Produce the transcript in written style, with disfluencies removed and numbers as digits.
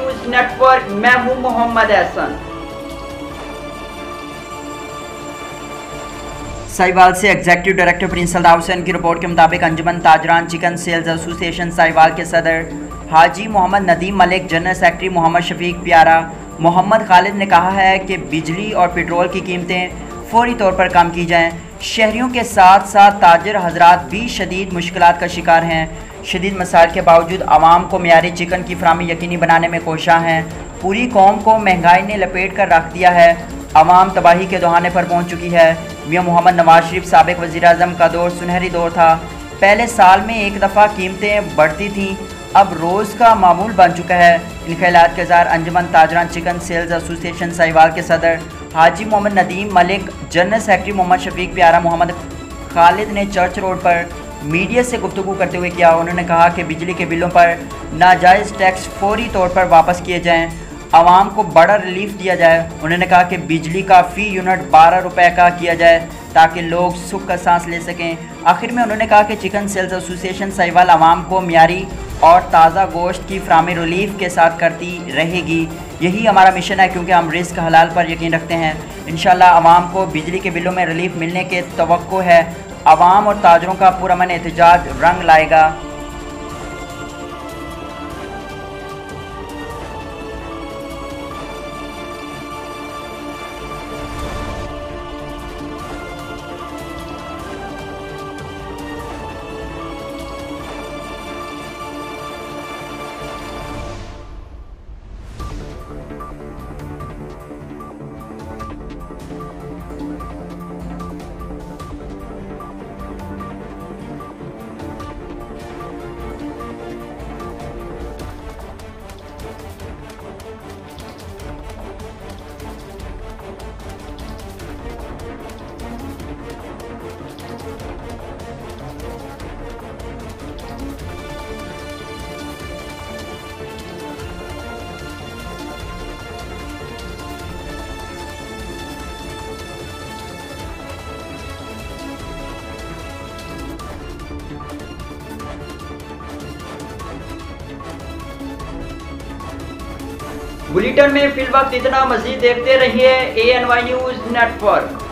News network, मैं हूं मोहम्मद एहसन। साहिवाल से एग्जीक्यूटिव डायरेक्टर प्रिंस सलदाव हुसैन की रिपोर्ट के मुताबिक अंजुमन ताजरान चिकन सेल्स एसोसिएशन साहिवाल के सदर हाजी मोहम्मद नदीम मलिक, जनरल सेक्रेटरी मोहम्मद शफीक प्यारा मोहम्मद खालिद ने कहा है कि बिजली और पेट्रोल की कीमतें फौरी तौर पर कम की जाएँ। शहरियों के साथ साथ ताजिर हजरात भी शदीद मुश्किलात का शिकार हैं। शदीद मसाइल के बावजूद आवाम को मियारी चिकन की फराहमी यकीनी बनाने में कोशिश हैं। पूरी कौम को महंगाई ने लपेट कर रख दिया है। आवाम तबाही के दहाने पर पहुँच चुकी है। मियां मोहम्मद नवाज शरीफ साबिक वज़ीर-ए-आज़म का दौर सुनहरी दौर था। पहले साल में एक दफ़ा कीमतें बढ़ती थीं, अब रोज़ का मामूल बन चुका है। इन ख्यालात के ज़ाहिर अंजुमन ताजरान चिकन सेल्स एसोसिएशन साहिवाल के सदर हाजी मोहम्मद नदीम मलिक, जनरल सेक्रेटरी मोहम्मद शफीक प्यारा मोहम्मद खालिद ने चर्च रोड पर मीडिया से गुफ्तगू करते हुए किया। उन्होंने कहा कि बिजली के बिलों पर नाजायज़ टैक्स फौरी तौर पर वापस किए जाएँ, आवाम को बड़ा रिलीफ दिया जाए। उन्होंने कहा कि बिजली का फ़ी यूनिट 12 रुपये का किया जाए ताकि लोग सुख का सांस ले सकें। आखिर में उन्होंने कहा कि चिकन सेल्स एसोसिएशन साहिवाल आवाम को मियारी और ताज़ा गोश्त की फराहमी रिलीफ के साथ करती रहेगी। यही हमारा मिशन है, क्योंकि हम रिस्क हलाल पर यकीन रखते हैं। इंशाल्लाह आवाम को बिजली के बिलों में रिलीफ मिलने के तवक्को है। आवाम और ताजरों का पुरअमन एहतजाज रंग लाएगा। बुलेटिन में फिल वक्त इतना। मजीद देखते रहिए ANY न्यूज नेटवर्क।